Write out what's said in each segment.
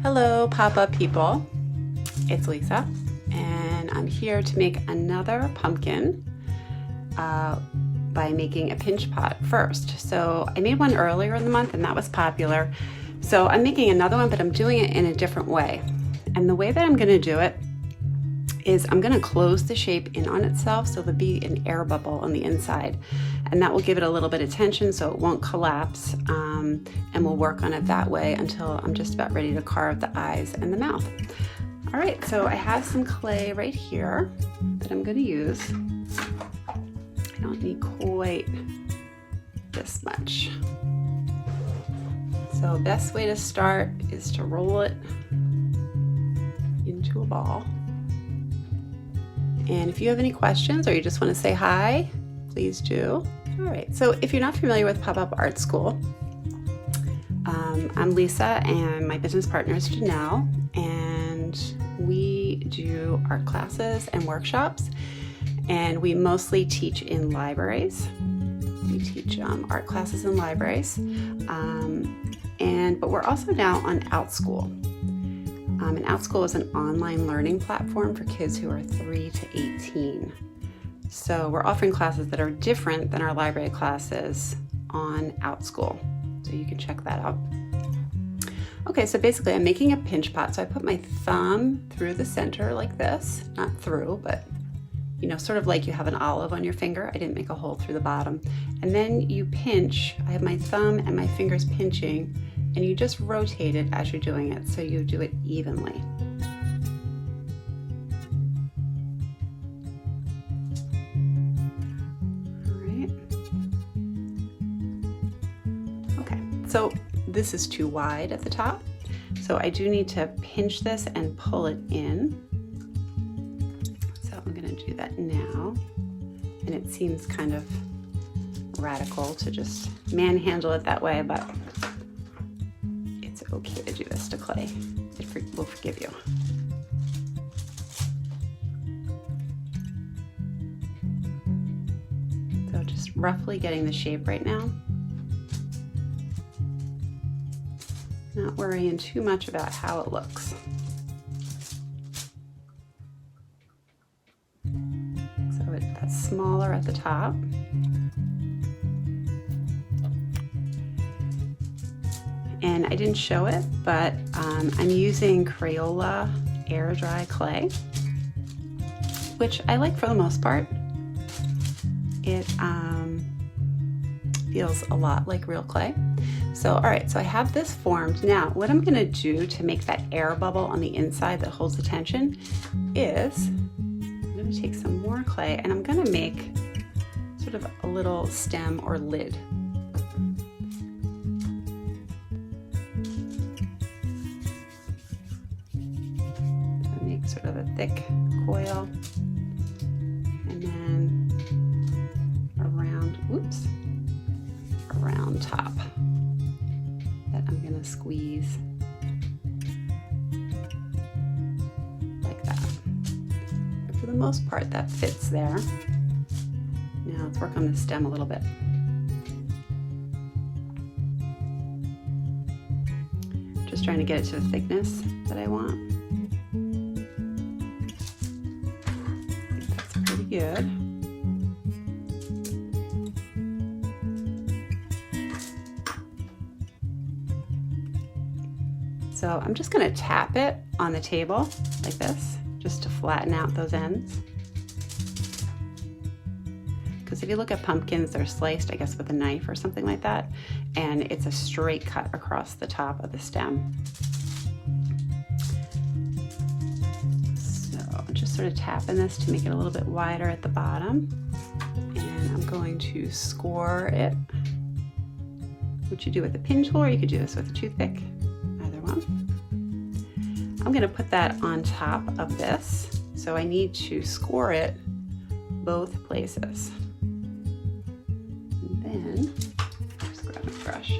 Hello, pop-up people. It's Lisa, and I'm here to make another pumpkin by making a pinch pot first. So I made one earlier in the month, and that was popular. So I'm making another one, but I'm doing it in a different way. And the way that I'm going to do it is I'm going to close the shape in on itself, so there'll be an air bubble on the inside, and that will give it a little bit of tension so it won't collapse, and we'll work on it that way until I'm just about ready to carve the eyes and the mouth. All right, so I have some clay right here that I'm going to use. I don't need quite this much. So best way to start is to roll it into a ball. And if you have any questions or you just want to say hi, please do. All right, so if you're not familiar with Pop-Up Art School, I'm Lisa and my business partner is Janelle, and we do art classes and workshops, and we mostly teach in libraries. We teach art classes in libraries, but we're also now on Outschool. And Outschool is an online learning platform for kids who are 3 to 18. So we're offering classes that are different than our library classes on Outschool. So you can check that out. Okay, so basically I'm making a pinch pot. So I put my thumb through the center like this, not through, but sort of like you have an olive on your finger. I didn't make a hole through the bottom. And then you pinch. I have my thumb and my fingers pinching, and you just rotate it as you're doing it, so you do it evenly. All right. Okay, so this is too wide at the top, so I do need to pinch this and pull it in. So I'm gonna do that now, and it seems kind of radical to just manhandle it that way, but it's okay to do this to clay. It will forgive you. So just roughly getting the shape right now. Not worrying too much about how it looks. So that's smaller at the top. And I didn't show it, but I'm using Crayola air dry clay, which I like for the most part. It feels a lot like real clay. So, all right, so I have this formed. Now, what I'm gonna do to make that air bubble on the inside that holds the tension is I'm gonna take some more clay and I'm gonna make sort of a little stem or lid. Sort of a thick coil, and then a round top that I'm going to squeeze like that. But for the most part, that fits there. Now let's work on the stem a little bit. Just trying to get it to the thickness that I want. Good. So I'm just going to tap it on the table like this, just to flatten out those ends. Because if you look at pumpkins, they're sliced, I guess, with a knife or something like that, and it's a straight cut across the top of the stem. Sort of tapping this to make it a little bit wider at the bottom, and I'm going to score it, which you do with a pin tool, or you could do this with a toothpick, either one. I'm going to put that on top of this, so I need to score it both places. And then just grab my brush.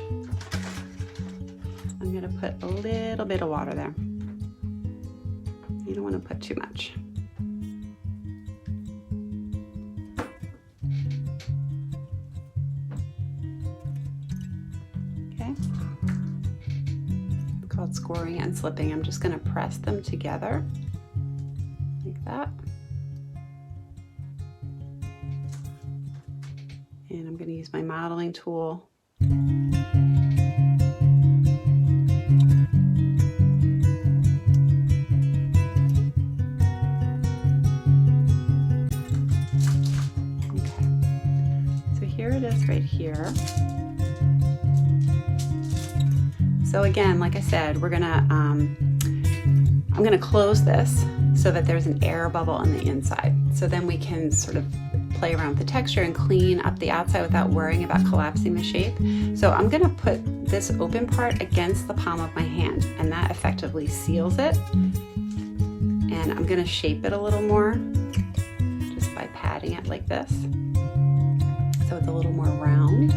I'm going to put a little bit of water there. You don't want to put too much. scoring and slipping, I'm just going to press them together like that. And I'm going to use my modeling tool. Here it is right here. So again, like I said, I'm gonna close this so that there's an air bubble on the inside. So then we can sort of play around with the texture and clean up the outside without worrying about collapsing the shape. So I'm gonna put this open part against the palm of my hand, and that effectively seals it. And I'm gonna shape it a little more just by patting it like this. So it's a little more round.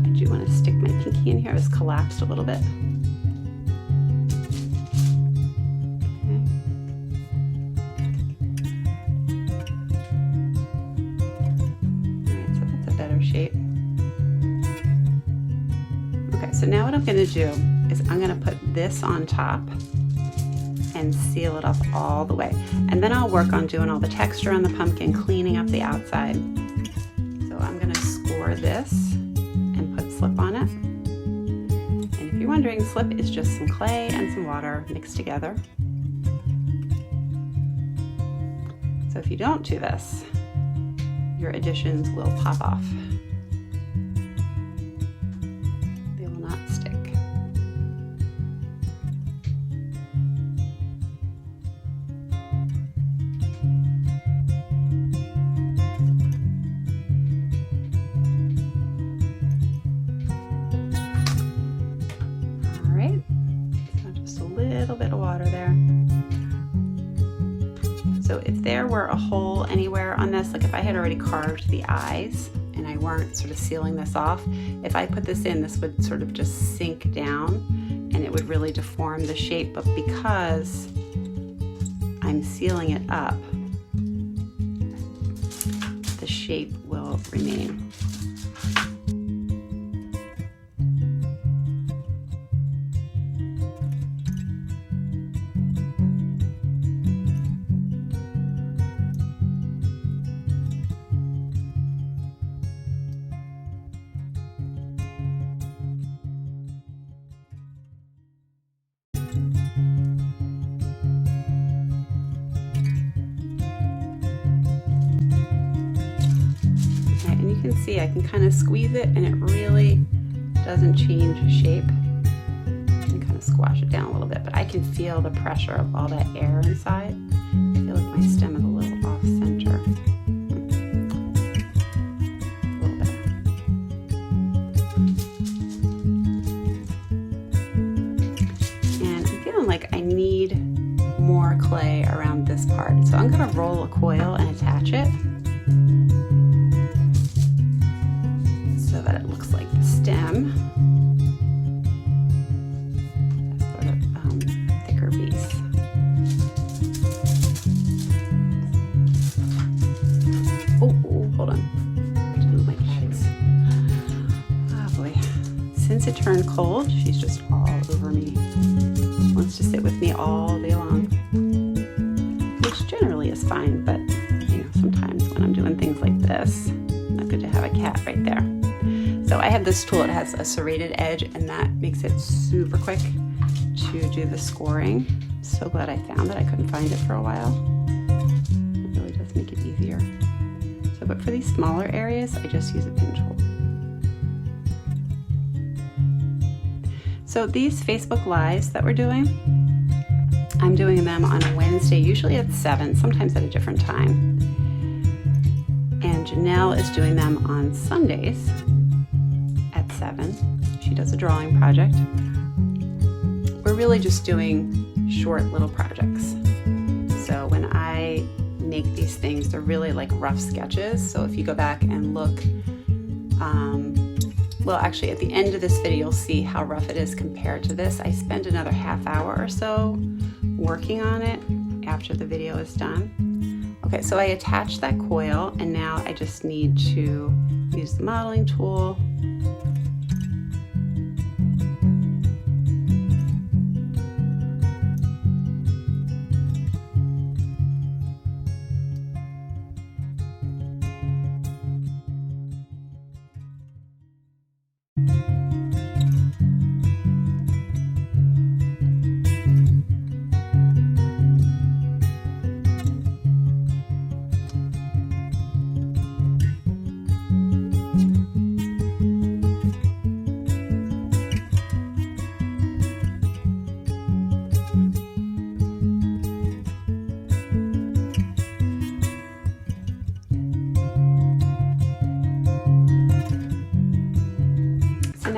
I do want to stick my pinky in here. It's collapsed a little bit. Okay. All right, so that's a better shape. Okay, so now what I'm going to do is I'm going to put this on top and seal it up all the way. And then I'll work on doing all the texture on the pumpkin, cleaning up the outside. So I'm gonna score this and put slip on it. And if you're wondering, slip is just some clay and some water mixed together. So if you don't do this, your additions will pop off. They will not stick. Little bit of water there. So if there were a hole anywhere on this, like if I had already carved the eyes and I weren't sort of sealing this off, if I put this in, this would sort of just sink down and it would really deform the shape. But because I'm sealing it up, the shape will remain. You can see I can kind of squeeze it and it really doesn't change shape. I can kind of squash it down a little bit, but I can feel the pressure of all that air inside. I feel like my stem is a little off center. A little better. And I'm feeling like I need more clay around this part. So I'm going to roll a coil and attach it. That it looks like the stem, a sort of thicker base. Oh, hold on. I have to move my eyes. Oh boy. Since it turned cold, she's just all over me. Wants to sit with me all day long, which generally is fine, but you know, sometimes when I'm doing things like this, not good to have a cat right there. So I have this tool, it has a serrated edge, and that makes it super quick to do the scoring. So glad I found it. I couldn't find it for a while. It really does make it easier. So, but for these smaller areas, I just use a pin tool. So these Facebook Lives that we're doing, I'm doing them on a Wednesday, usually at 7, sometimes at a different time. And Janelle is doing them on Sundays at 7. She does a drawing project. We're really just doing short little projects. So when I make these things, they're really like rough sketches. So if you go back and look, well, actually at the end of this video, you'll see how rough it is compared to this. I spend another half hour or so working on it after the video is done. Okay, so I attached that coil, and now I just need to use the modeling tool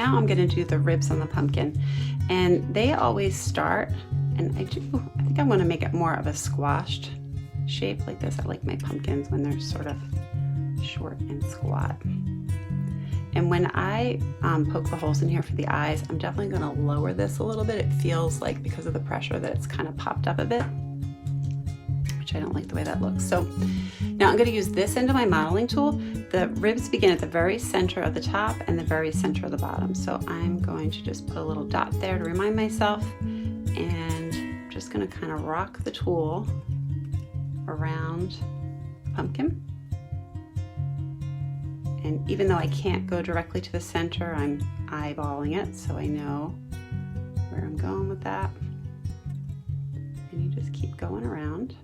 now I'm going to do the ribs on the pumpkin, and they always start, and I think I want to make it more of a squashed shape like this. I like my pumpkins when they're sort of short and squat. And when I poke the holes in here for the eyes, I'm definitely going to lower this a little bit. It feels like, because of the pressure, that it's kind of popped up a bit, which I don't like the way that looks. So now I'm going to use this end of my modeling tool. The ribs begin at the very center of the top and the very center of the bottom. So I'm going to just put a little dot there to remind myself, and I'm just going to kind of rock the tool around the pumpkin. And even though I can't go directly to the center, I'm eyeballing it so I know where I'm going with that. And you just keep going around.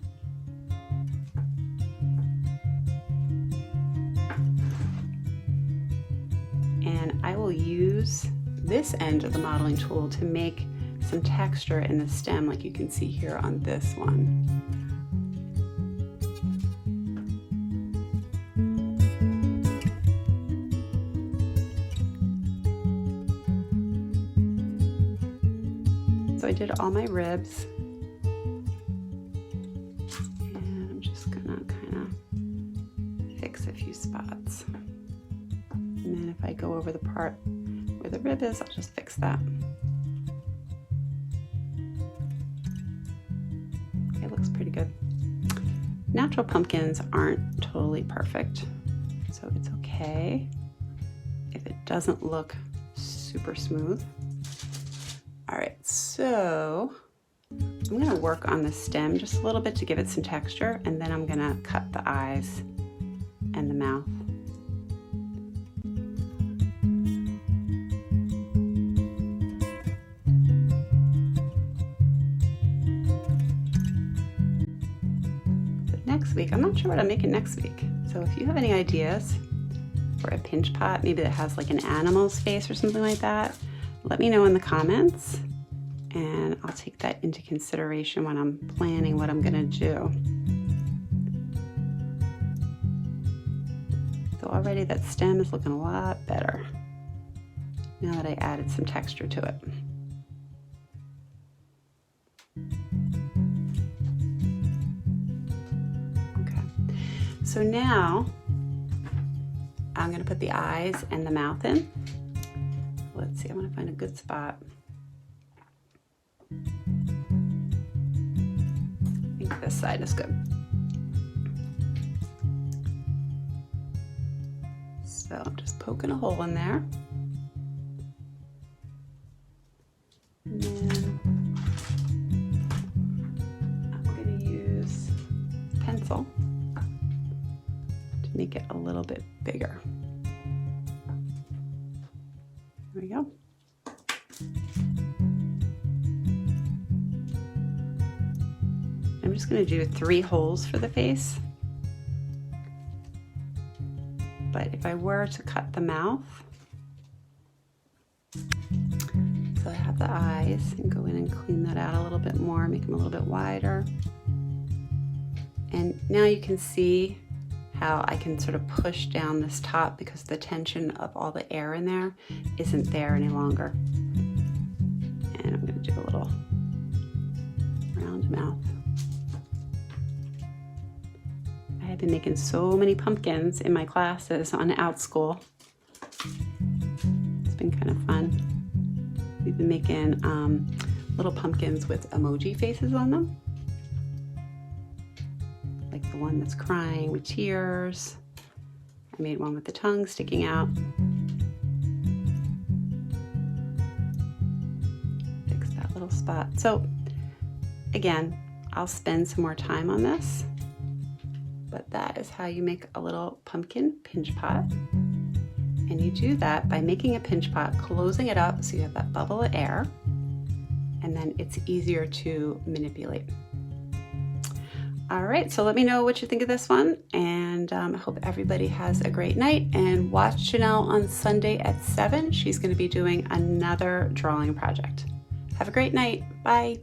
And I will use this end of the modeling tool to make some texture in the stem, like you can see here on this one. So I did all my ribs, and I'm just gonna kind of fix a few spots. And then if I go over the part where the rib is, I'll just fix that. Okay, it looks pretty good. Natural pumpkins aren't totally perfect, so it's okay if it doesn't look super smooth. All right, so I'm gonna work on the stem just a little bit to give it some texture, and then I'm gonna cut the eyes and the mouth. But next week, I'm not sure what I'm making next week. So if you have any ideas for a pinch pot, maybe that has like an animal's face or something like that, let me know in the comments, and I'll take that into consideration when I'm planning what I'm gonna do. So already that stem is looking a lot better now that I added some texture to it. Okay, so now I'm gonna put the eyes and the mouth in. Let's see, I want to find a good spot. I think this side is good. So I'm just poking a hole in there. And then I'm going to use a pencil to make it a little bit bigger. There we go. I'm just going to do 3 holes for the face. But if I were to cut the mouth, so I have the eyes, and go in and clean that out a little bit more, make them a little bit wider. And now you can see how I can sort of push down this top because the tension of all the air in there isn't there any longer. And I'm going to do a little round mouth. I have been making so many pumpkins in my classes on Outschool. It's been kind of fun. We've been making little pumpkins with emoji faces on them. Like the one that's crying with tears. I made one with the tongue sticking out. Fix that little spot. So again, I'll spend some more time on this, but that is how you make a little pumpkin pinch pot. And you do that by making a pinch pot, closing it up so you have that bubble of air, and then it's easier to manipulate. All right, so let me know what you think of this one, and I hope everybody has a great night, and watch Janelle on Sunday at 7. She's going to be doing another drawing project. Have a great night. Bye.